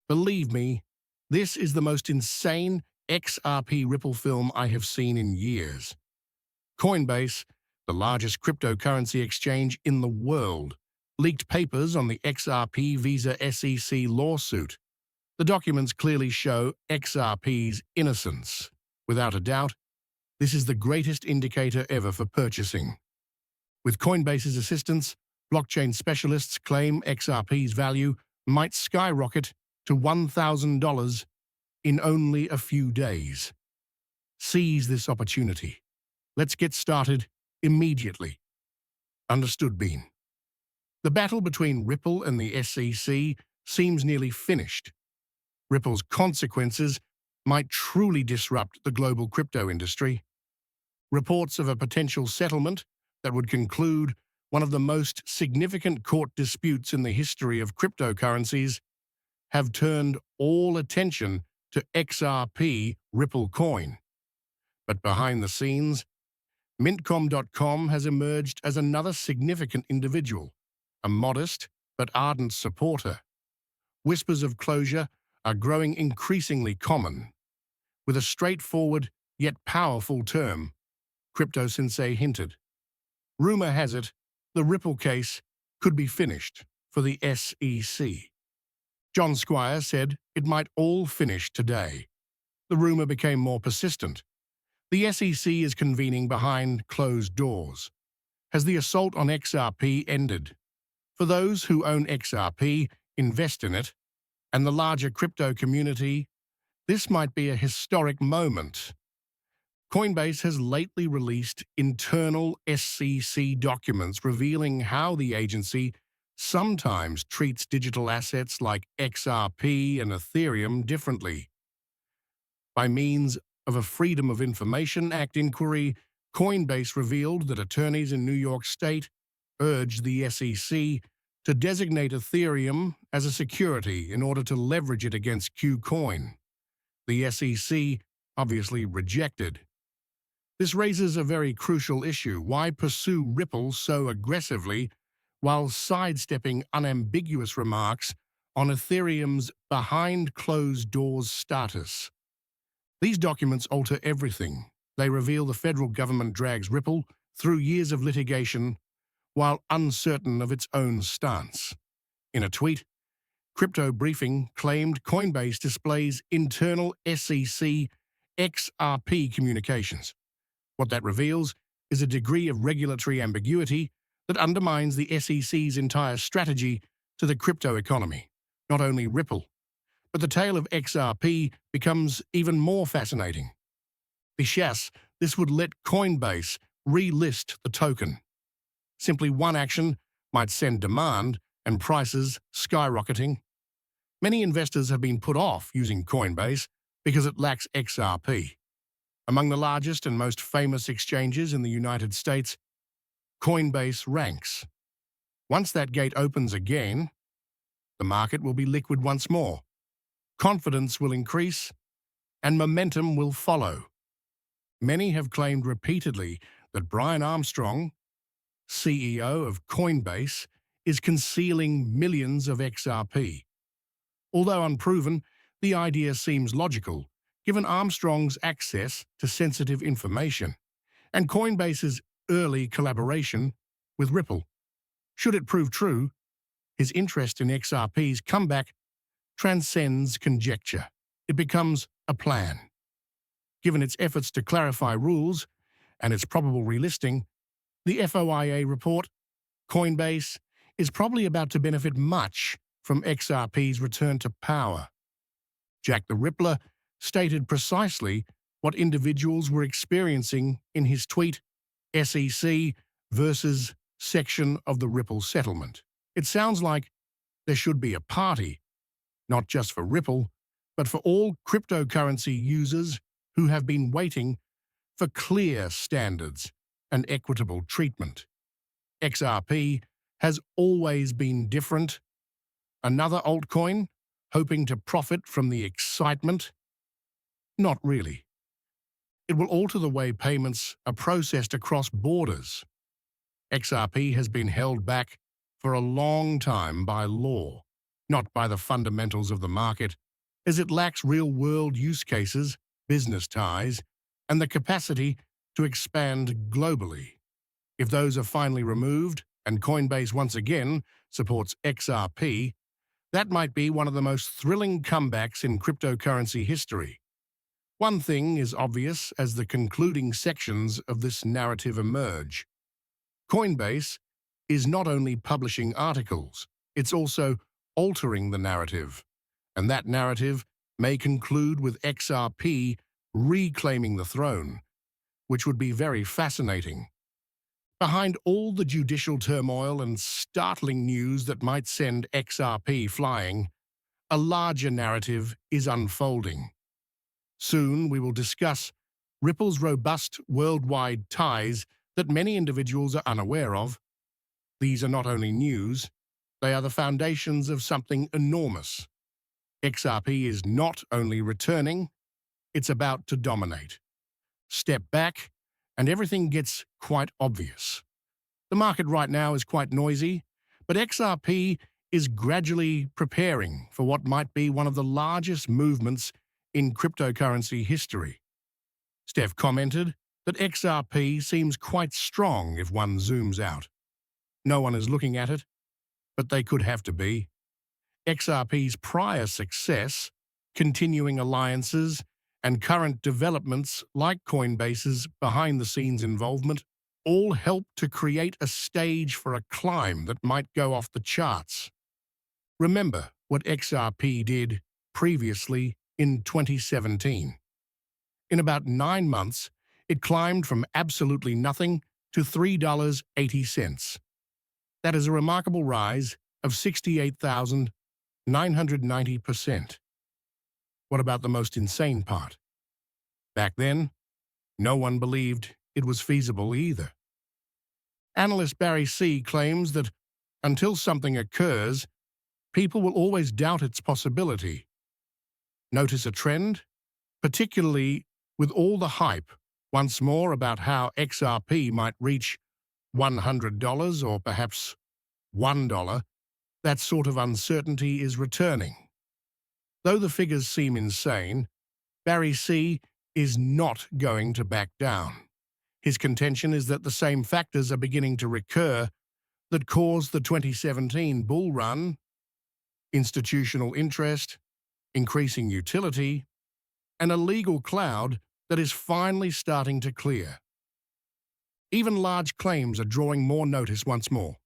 Believe me, this is the most insane XRP Ripple film I have seen in years. Coinbase, the largest cryptocurrency exchange in the world, leaked papers on the XRP Visa SEC lawsuit. The documents clearly show XRP's innocence. Without a doubt, this is the greatest indicator ever for purchasing. With Coinbase's assistance, blockchain specialists claim XRP's value might skyrocket to $1,000 in only a few days. Seize this opportunity. Let's get started immediately. Understood, Bean. The battle between Ripple and the SEC seems nearly finished. Ripple's consequences might truly disrupt the global crypto industry. Reports of a potential settlement that would conclude one of the most significant court disputes in the history of cryptocurrencies have turned all attention to XRP Ripple coin. But behind the scenes, Mintcom.com has emerged as another significant individual, a modest but ardent supporter. Whispers of closure are growing increasingly common. With a straightforward yet powerful term, Crypto Sensei hinted. Rumor has it the Ripple case could be finished for the SEC. John Squire said it might all finish today. The rumor became more persistent. The SEC is convening behind closed doors. Has the assault on XRP ended? For those who own XRP, invest in it, and the larger crypto community, this might be a historic moment. Coinbase has lately released internal SEC documents revealing how the agency sometimes treats digital assets like XRP and Ethereum differently. By means of a Freedom of Information Act inquiry, Coinbase revealed that attorneys in New York State urged the SEC to designate Ethereum as a security in order to leverage it against KuCoin. The SEC obviously rejected. This raises a very crucial issue. Why pursue Ripple so aggressively while sidestepping unambiguous remarks on Ethereum's behind-closed-doors status? These documents alter everything. They reveal the federal government drags Ripple through years of litigation while uncertain of its own stance. In a tweet, Crypto Briefing claimed Coinbase displays internal SEC XRP communications. What that reveals is a degree of regulatory ambiguity that undermines the SEC's entire strategy to the crypto economy. Not only Ripple, but the tale of XRP becomes even more fascinating. Yes, this would let Coinbase relist the token. Simply one action might send demand and prices skyrocketing. Many investors have been put off using Coinbase because it lacks XRP. Among the largest and most famous exchanges in the United States, Coinbase ranks. Once that gate opens again, the market will be liquid once more. Confidence will increase, and momentum will follow. Many have claimed repeatedly that Brian Armstrong, CEO of Coinbase, is concealing millions of XRP. Although unproven, the idea seems logical, given Armstrong's access to sensitive information and Coinbase's early collaboration with Ripple. Should it prove true, his interest in XRP's comeback transcends conjecture. It becomes a plan. Given its efforts to clarify rules and its probable relisting, the FOIA report, Coinbase, is probably about to benefit much from XRP's return to power. Jack the Rippler stated precisely what individuals were experiencing in his tweet, SEC versus section of the Ripple settlement. It sounds like there should be a party, not just for Ripple, but for all cryptocurrency users who have been waiting for clear standards and equitable treatment. XRP has always been different. Another altcoin, hoping to profit from the excitement? Not really. It will alter the way payments are processed across borders. XRP has been held back for a long time by law. not by the fundamentals of the market, as it lacks real-world use cases, business ties, and the capacity to expand globally. If those are finally removed, and Coinbase once again supports XRP, that might be one of the most thrilling comebacks in cryptocurrency history. One thing is obvious as the concluding sections of this narrative emerge. Coinbase is not only publishing articles, it's also altering the narrative. And that narrative may conclude with XRP reclaiming the throne, which would be very fascinating. Behind all the judicial turmoil and startling news that might send XRP flying, a larger narrative is unfolding. Soon we will discuss Ripple's robust worldwide ties that many individuals are unaware of. These are not only news, they are the foundations of something enormous. XRP is not only returning, it's about to dominate. Step back, and everything gets quite obvious. The market right now is quite noisy, but XRP is gradually preparing for what might be one of the largest movements in cryptocurrency history. Steph commented that XRP seems quite strong if one zooms out. No one is looking at it, but they could have to be. XRP's prior success, continuing alliances, and current developments like Coinbase's behind-the-scenes involvement all help to create a stage for a climb that might go off the charts. Remember what XRP did previously in 2017. In about 9 months, it climbed from absolutely nothing to $3.80. That is a remarkable rise of 68,990%. What about the most insane part? Back then, no one believed it was feasible either. Analyst Barry C. claims that until something occurs, people will always doubt its possibility. Notice a trend? Particularly with all the hype once more about how XRP might reach $100 or perhaps $1, that sort of uncertainty is returning. Though the figures seem insane, Barry C. is not going to back down. His contention is that the same factors are beginning to recur that caused the 2017 bull run: institutional interest, increasing utility, and a legal cloud that is finally starting to clear. Even large claims are drawing more notice once more.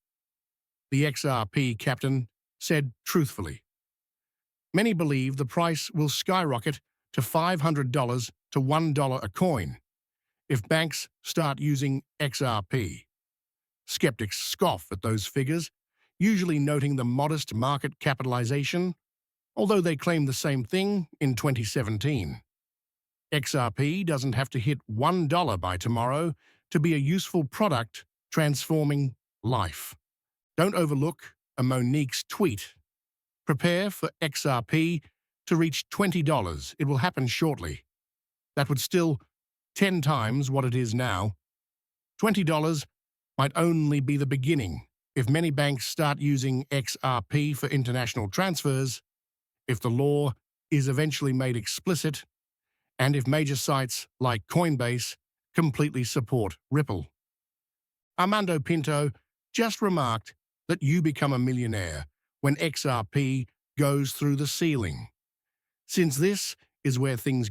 The XRP captain said truthfully, "Many believe the price will skyrocket to $500 to $1 a coin if banks start using XRP." Skeptics scoff at those figures, usually noting the modest market capitalization, although they claim the same thing in 2017. XRP doesn't have to hit $1 by tomorrow to be a useful product transforming life. Don't overlook a Monique's tweet. Prepare for XRP to reach $20. It will happen shortly. That would still 10 times what it is now. $20 might only be the beginning if many banks start using XRP for international transfers, if the law is eventually made explicit, and if major sites like Coinbase completely support Ripple. Armando Pinto just remarked that you become a millionaire when XRP goes through the ceiling. Since this is where things